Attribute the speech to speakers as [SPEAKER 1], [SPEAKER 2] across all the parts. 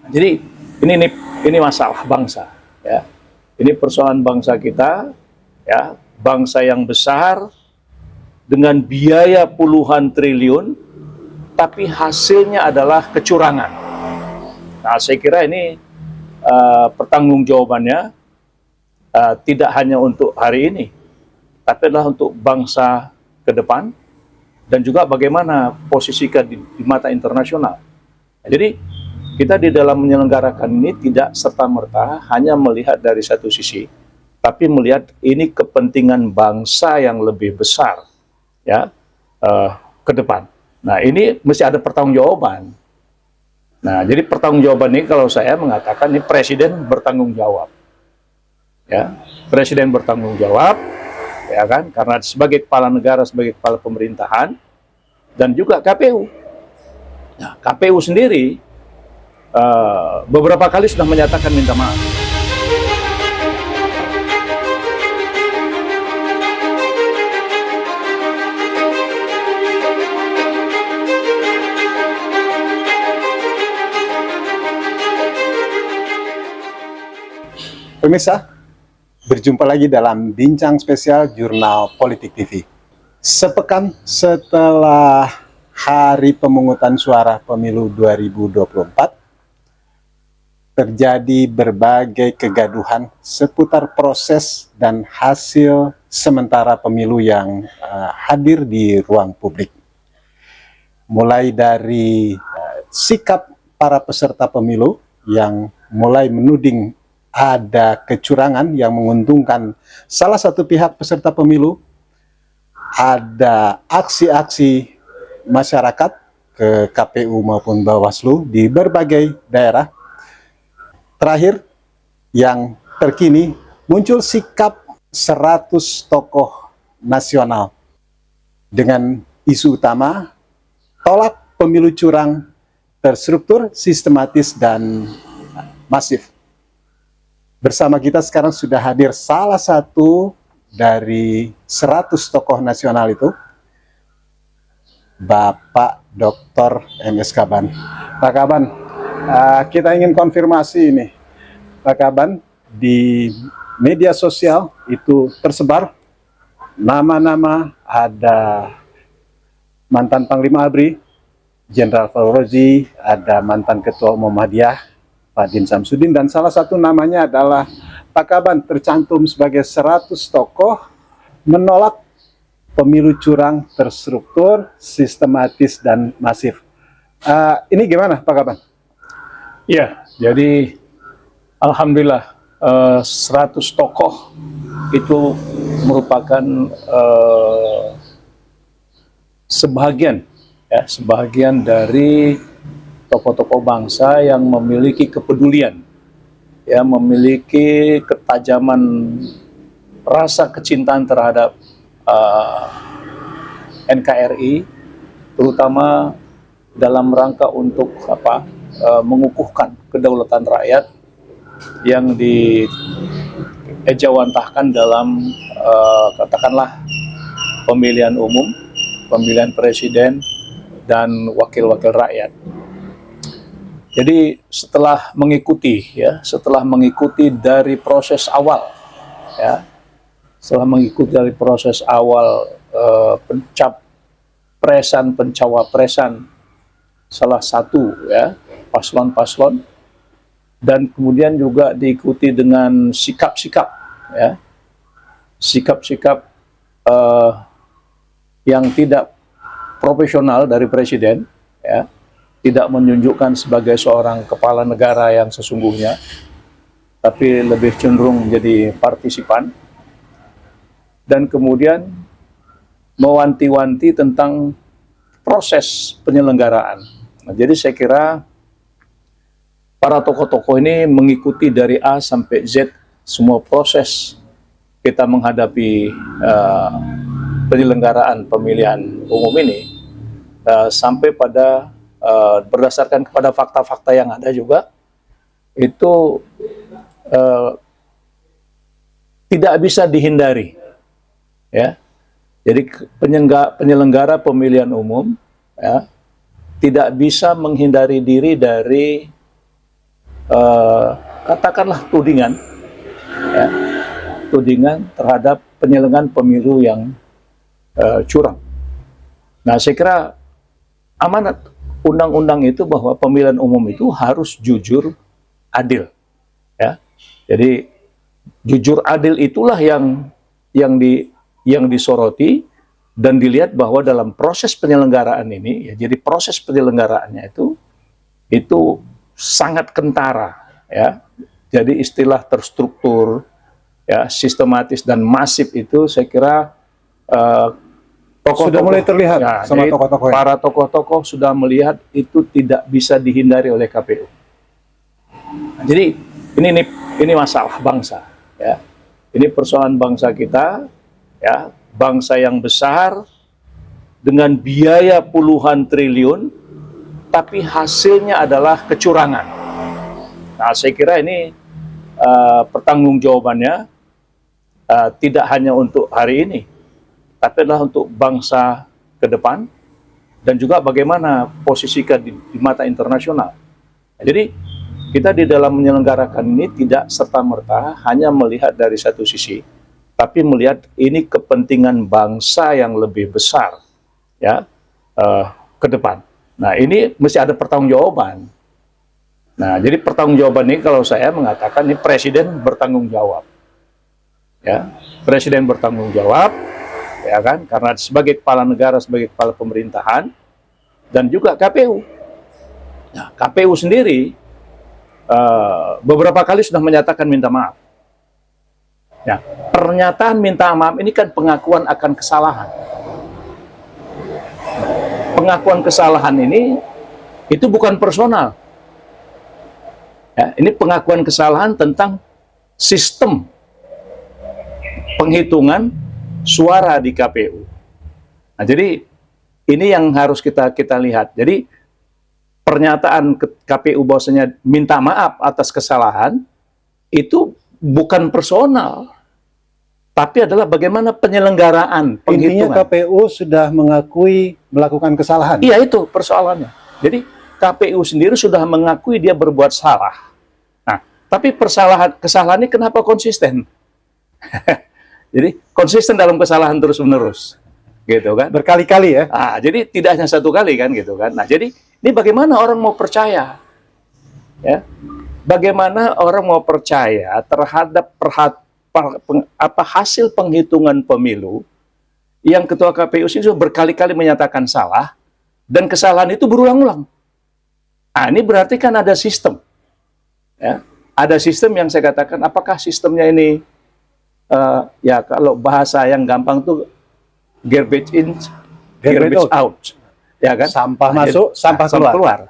[SPEAKER 1] Jadi ini masalah bangsa, ya. Ini persoalan bangsa kita, ya, bangsa yang besar dengan biaya puluhan triliun, tapi hasilnya adalah kecurangan. Nah, saya kira ini pertanggungjawabannya tidak hanya untuk hari ini, tapi adalah untuk bangsa ke depan dan juga bagaimana posisikan di mata internasional. Jadi kita di dalam menyelenggarakan ini tidak serta-merta hanya melihat dari satu sisi, tapi melihat ini kepentingan bangsa yang lebih besar, ya, ke depan. Nah, ini mesti ada pertanggungjawaban. Nah, jadi pertanggungjawaban ini kalau saya mengatakan ini presiden bertanggung jawab, ya, presiden bertanggung jawab, ya kan, karena sebagai kepala negara, sebagai kepala pemerintahan, dan juga KPU. Nah, KPU sendiri beberapa kali sudah menyatakan minta maaf.
[SPEAKER 2] Pemirsa, berjumpa lagi dalam Bincang Spesial Jurnal Politik TV. Sepekan setelah hari pemungutan suara pemilu 2024, terjadi berbagai kegaduhan seputar proses dan hasil sementara pemilu yang hadir di ruang publik. Mulai dari sikap para peserta pemilu yang mulai menuding ada kecurangan yang menguntungkan salah satu pihak peserta pemilu, ada aksi-aksi masyarakat ke KPU maupun Bawaslu di berbagai daerah. Terakhir, yang terkini, muncul sikap 100 tokoh nasional dengan isu utama tolak pemilu curang, terstruktur, sistematis, dan masif. Bersama kita sekarang sudah hadir salah satu dari 100 tokoh nasional itu, Bapak Dr. M.S. Kaban. Pak Kaban, kita ingin konfirmasi ini. Pak Kaban, di media sosial itu tersebar nama-nama, ada mantan Panglima ABRI, Jenderal Faurozi, ada mantan Ketua Umum Muhammadiyah, Pak Din Samsudin, dan salah satu namanya adalah Pak Kaban, tercantum sebagai 100 tokoh menolak pemilu curang, terstruktur, sistematis, dan masif. Ini gimana Pak Kaban?
[SPEAKER 1] Ya, jadi alhamdulillah 100 tokoh itu merupakan sebagian dari tokoh-tokoh bangsa yang memiliki kepedulian, ya, memiliki ketajaman rasa kecintaan terhadap NKRI, terutama dalam rangka untuk mengukuhkan kedaulatan rakyat yang diejawantahkan dalam katakanlah pemilihan umum, pemilihan presiden dan wakil-wakil rakyat. Jadi setelah mengikuti dari proses awal, ya, pencawapresan salah satu, ya, paslon-paslon, dan kemudian juga diikuti dengan sikap-sikap, ya, yang tidak profesional dari presiden, ya, tidak menunjukkan sebagai seorang kepala negara yang sesungguhnya, tapi lebih cenderung menjadi partisipan, dan kemudian mewanti-wanti tentang proses penyelenggaraan. Nah, jadi saya kira para tokoh-tokoh ini mengikuti dari A sampai Z semua proses kita menghadapi penyelenggaraan pemilihan umum ini, sampai pada berdasarkan kepada fakta-fakta yang ada juga, itu tidak bisa dihindari, ya. Jadi penyelenggara pemilihan umum, ya, tidak bisa menghindari diri dari katakanlah tudingan, ya, tudingan terhadap penyelenggaraan pemilu yang curang. Nah, saya kira amanat undang-undang itu bahwa pemilihan umum itu harus jujur, adil, ya. Jadi jujur adil itulah yang disoroti dan dilihat bahwa dalam proses penyelenggaraan ini, ya, jadi proses penyelenggaraannya itu sangat kentara, ya. Jadi istilah terstruktur, ya, sistematis dan masif itu saya kira
[SPEAKER 2] Sudah mulai terlihat sama
[SPEAKER 1] jadi
[SPEAKER 2] tokoh-tokoh.
[SPEAKER 1] para tokoh-tokoh sudah melihat itu tidak bisa dihindari oleh KPU. Nah, jadi ini masalah bangsa, ya. Ini persoalan bangsa kita, ya, bangsa yang besar dengan biaya puluhan triliun, tapi hasilnya adalah kecurangan. Nah, saya kira ini pertanggungjawabannya tidak hanya untuk hari ini, tapi adalah untuk bangsa ke depan dan juga bagaimana posisikan di mata internasional. Jadi kita di dalam menyelenggarakan ini tidak serta-merta hanya melihat dari satu sisi, tapi melihat ini kepentingan bangsa yang lebih besar, ya, ke depan. Nah, ini mesti ada pertanggungjawaban. Nah, jadi pertanggungjawaban ini kalau saya mengatakan ini presiden bertanggung jawab, ya, presiden bertanggung jawab, ya kan, karena sebagai kepala negara, sebagai kepala pemerintahan, dan juga KPU. Nah, KPU sendiri beberapa kali sudah menyatakan minta maaf. Ya, pernyataan minta maaf ini kan pengakuan akan kesalahan. Pengakuan kesalahan ini itu bukan personal. Ya, ini pengakuan kesalahan tentang sistem penghitungan suara di KPU. Nah, jadi ini yang harus kita lihat. Jadi pernyataan KPU bahwasanya minta maaf atas kesalahan itu bukan personal, tapi adalah bagaimana penyelenggaraan
[SPEAKER 2] Intinya
[SPEAKER 1] penghitungan.
[SPEAKER 2] KPU sudah mengakui melakukan kesalahan.
[SPEAKER 1] Iya, itu persoalannya. Jadi KPU sendiri sudah mengakui dia berbuat salah. Nah, tapi kesalahan ini kenapa konsisten? Jadi konsisten dalam kesalahan terus-menerus, gitu kan?
[SPEAKER 2] Berkali-kali, ya.
[SPEAKER 1] Jadi tidak hanya satu kali kan, gitu kan? Nah, jadi ini bagaimana orang mau percaya, ya? Bagaimana orang mau percaya terhadap hasil penghitungan pemilu yang Ketua KPU itu berkali-kali menyatakan salah dan kesalahan itu berulang-ulang. Nah, ini berarti kan ada sistem, ya? Ada sistem yang saya katakan, apakah sistemnya ini ya kalau bahasa yang gampang tuh garbage in, garbage out, ya kan?
[SPEAKER 2] Sampah masuk, sampah keluar.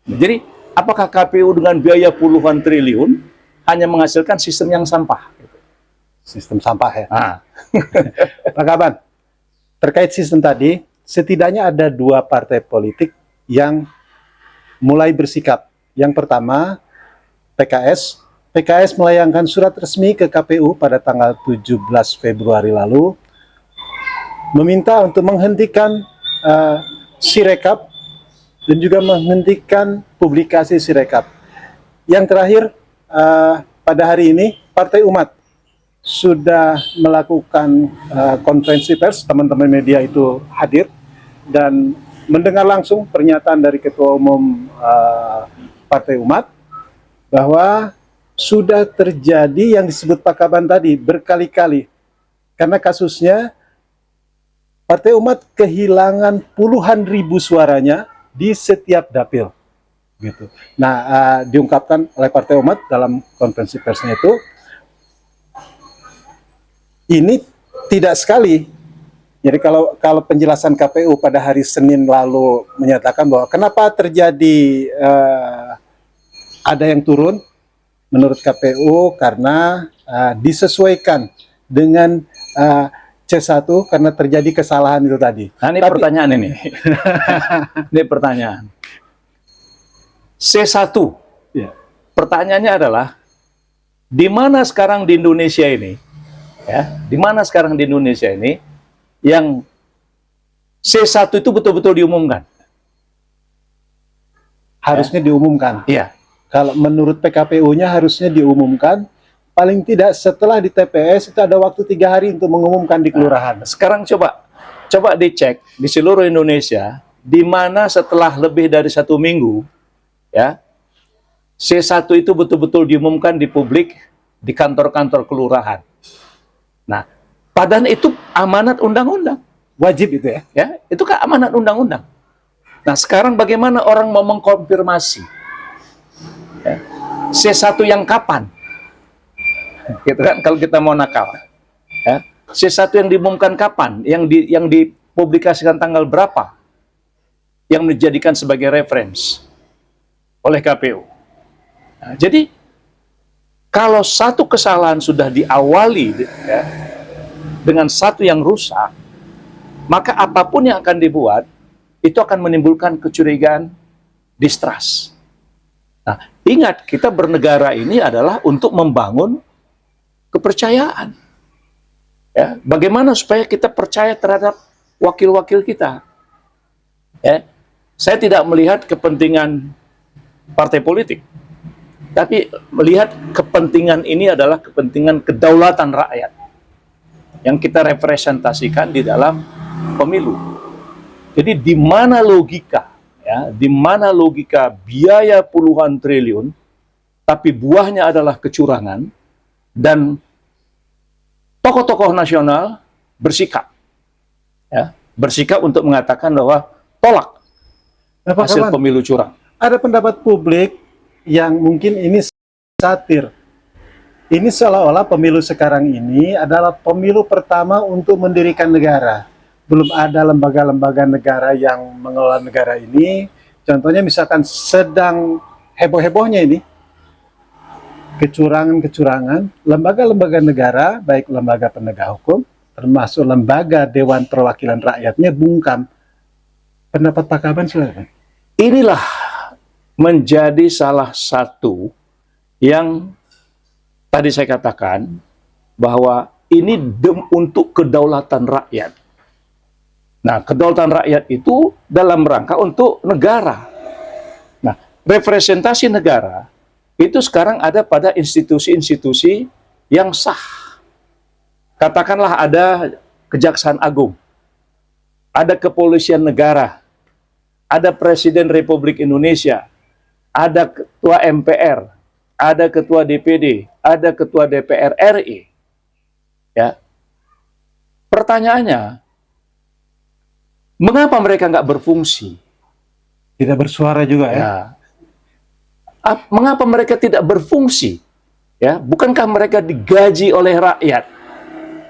[SPEAKER 1] Jadi apakah KPU dengan biaya puluhan triliun hanya menghasilkan sistem yang sampah?
[SPEAKER 2] Sistem sampah, ya.
[SPEAKER 1] Pak
[SPEAKER 2] Kaban, terkait sistem tadi, setidaknya ada dua partai politik yang mulai bersikap. Yang pertama, PKS melayangkan surat resmi ke KPU pada tanggal 17 Februari lalu, meminta untuk menghentikan Sirekap dan juga menghentikan publikasi Sirekap. Yang terakhir, pada hari ini, Partai Umat sudah melakukan konferensi pers, teman-teman media itu hadir, dan mendengar langsung pernyataan dari Ketua Umum Partai Umat, bahwa sudah terjadi yang disebut Pak Kaban tadi berkali-kali. Karena kasusnya Partai Umat kehilangan puluhan ribu suaranya di setiap dapil, gitu. Nah, diungkapkan oleh Partai Umat dalam konferensi persnya itu, ini tidak sekali. Jadi kalau penjelasan KPU pada hari Senin lalu menyatakan bahwa kenapa terjadi ada yang turun, menurut KPU karena disesuaikan dengan C1 karena terjadi kesalahan itu tadi.
[SPEAKER 1] Nah, ini pertanyaan ini. Ini pertanyaan. C1.
[SPEAKER 2] Ya.
[SPEAKER 1] Pertanyaannya adalah di mana sekarang di Indonesia ini? Ya, di mana sekarang di Indonesia ini yang C1 itu betul-betul diumumkan?
[SPEAKER 2] Harusnya diumumkan.
[SPEAKER 1] Iya.
[SPEAKER 2] Kalau menurut PKPU-nya harusnya diumumkan paling tidak setelah di TPS itu ada waktu 3 hari untuk mengumumkan di kelurahan.
[SPEAKER 1] Sekarang coba dicek di seluruh Indonesia, di mana setelah lebih dari 1 minggu, ya, C1 itu betul-betul diumumkan di publik di kantor-kantor kelurahan. Nah, padahal itu amanat undang-undang.
[SPEAKER 2] Wajib itu ya.
[SPEAKER 1] Ya, itu kan amanat undang-undang. Nah, sekarang bagaimana orang mau mengkonfirmasi? Ya, C1 yang kapan? Gitu kan, kalau kita mau nakal. Ya, C1 yang diumumkan kapan? Yang dipublikasikan tanggal berapa? Yang dijadikan sebagai reference oleh KPU. Nah, jadi, kalau satu kesalahan sudah diawali ya, dengan satu yang rusak, maka apapun yang akan dibuat, itu akan menimbulkan kecurigaan, distrust. Nah, ingat, kita bernegara ini adalah untuk membangun kepercayaan. Ya, bagaimana supaya kita percaya terhadap wakil-wakil kita? Ya, saya tidak melihat kepentingan partai politik, tapi melihat kepentingan ini adalah kepentingan kedaulatan rakyat yang kita representasikan di dalam pemilu. Jadi di mana logika, ya, di mana logika biaya puluhan triliun, tapi buahnya adalah kecurangan, dan tokoh-tokoh nasional bersikap, ya, bersikap untuk mengatakan bahwa tolak hasil pemilu curang.
[SPEAKER 2] Ada pendapat publik yang mungkin ini satir. Ini seolah-olah pemilu sekarang ini adalah pemilu pertama untuk mendirikan negara. Belum ada lembaga-lembaga negara yang mengelola negara ini. Contohnya misalkan sedang heboh-hebohnya ini, kecurangan-kecurangan, lembaga-lembaga negara, baik lembaga penegak hukum, termasuk lembaga Dewan Perwakilan Rakyatnya bungkam. Pendapat Pak Kaban silakan.
[SPEAKER 1] Inilah menjadi salah satu yang tadi saya katakan bahwa ini untuk kedaulatan rakyat. Nah, kedaulatan rakyat itu dalam rangka untuk negara. Nah, representasi negara itu sekarang ada pada institusi-institusi yang sah. Katakanlah ada Kejaksaan Agung, ada Kepolisian Negara, ada Presiden Republik Indonesia, ada Ketua MPR, ada Ketua DPD, ada Ketua DPR RI. Ya. Pertanyaannya, mengapa mereka nggak berfungsi?
[SPEAKER 2] Tidak bersuara juga ya.
[SPEAKER 1] Ya. Mengapa mereka tidak berfungsi? Ya, bukankah mereka digaji oleh rakyat?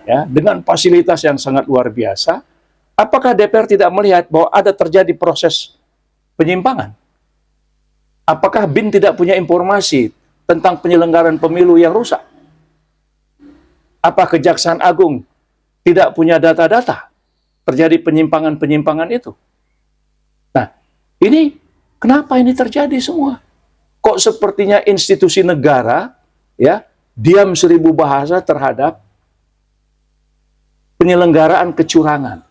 [SPEAKER 1] Ya, dengan fasilitas yang sangat luar biasa. Apakah DPR tidak melihat bahwa ada terjadi proses penyimpangan? Apakah BIN tidak punya informasi tentang penyelenggaraan pemilu yang rusak? Apa Kejaksaan Agung tidak punya data-data terjadi penyimpangan-penyimpangan itu? Nah, ini kenapa ini terjadi semua? Kok sepertinya institusi negara ya diam 1000 bahasa terhadap penyelenggaraan kecurangan.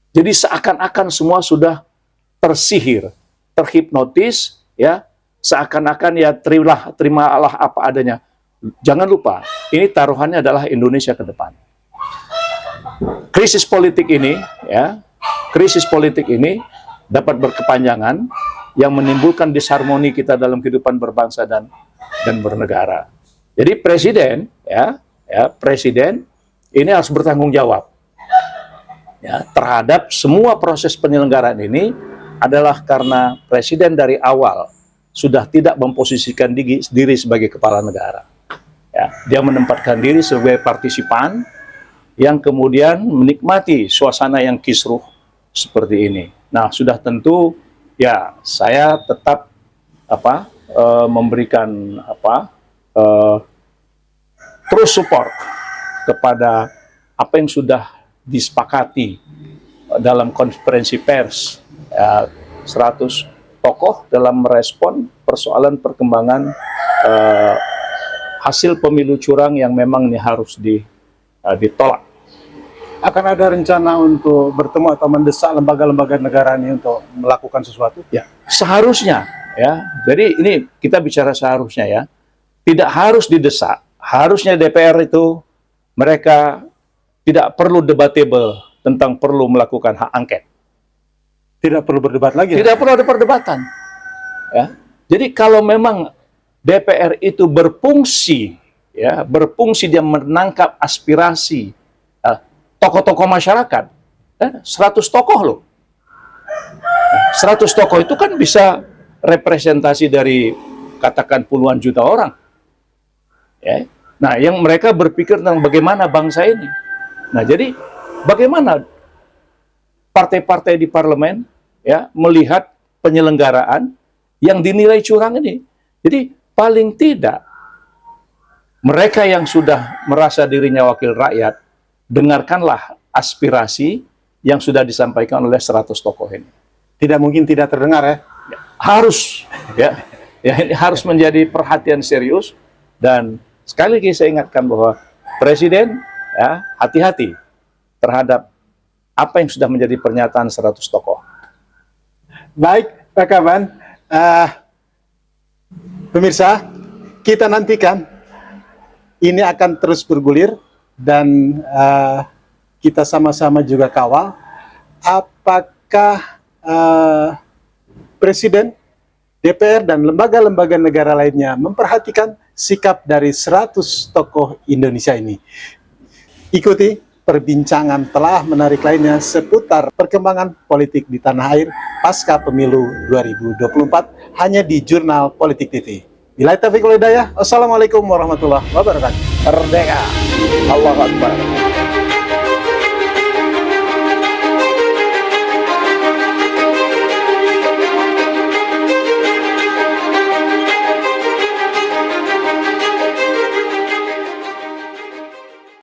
[SPEAKER 1] Jadi seakan-akan semua sudah tersihir, terhipnotis, ya, seakan-akan ya terimalah apa adanya. Jangan lupa, ini taruhannya adalah Indonesia ke depan. Krisis politik ini, ya, krisis politik ini dapat berkepanjangan yang menimbulkan disharmoni kita dalam kehidupan berbangsa dan bernegara. Jadi presiden, presiden ini harus bertanggung jawab. Ya, terhadap semua proses penyelenggaraan ini adalah karena presiden dari awal sudah tidak memposisikan diri sebagai kepala negara. Ya, dia menempatkan diri sebagai partisipan yang kemudian menikmati suasana yang kisruh seperti ini. Nah, sudah tentu ya saya tetap memberikan terus support kepada apa yang sudah disepakati dalam konferensi pers 100 tokoh dalam merespon persoalan perkembangan hasil pemilu curang yang memang ini harus ditolak.
[SPEAKER 2] Akan ada rencana untuk bertemu atau mendesak lembaga-lembaga negara ini untuk melakukan sesuatu?
[SPEAKER 1] Ya, seharusnya Ya, jadi ini kita bicara seharusnya ya, tidak harus didesak. Harusnya DPR itu mereka tidak perlu debatable tentang perlu melakukan hak angket.
[SPEAKER 2] Tidak perlu berdebat lagi.
[SPEAKER 1] Tidak perlu ada perdebatan. Ya. Jadi kalau memang DPR itu berfungsi, ya, berfungsi dia menangkap aspirasi tokoh-tokoh masyarakat, 100 tokoh loh. 100 tokoh itu kan bisa representasi dari katakan puluhan juta orang. Ya. Nah, yang mereka berpikir tentang bagaimana bangsa ini. Nah, jadi bagaimana partai-partai di parlemen ya melihat penyelenggaraan yang dinilai curang ini. Jadi paling tidak mereka yang sudah merasa dirinya wakil rakyat, dengarkanlah aspirasi yang sudah disampaikan oleh 100 tokoh ini.
[SPEAKER 2] Tidak mungkin tidak terdengar ya.
[SPEAKER 1] Harus ya. Ya, ini harus menjadi perhatian serius, dan sekali lagi saya ingatkan bahwa Presiden ya hati-hati terhadap apa yang sudah menjadi pernyataan 100 tokoh.
[SPEAKER 2] Baik, Pak Kaban. Pemirsa, kita nantikan ini akan terus bergulir dan kita sama-sama juga kawal apakah Presiden, DPR, dan lembaga-lembaga negara lainnya memperhatikan sikap dari 100 tokoh Indonesia ini. Ikuti perbincangan telah menarik lainnya seputar perkembangan politik di tanah air pasca pemilu 2024 hanya di Jurnal Politik TV. Bila taufiq wal hidayah, wassalamualaikum warahmatullahi wabarakatuh.
[SPEAKER 1] Merdeka. Allahu Akbar.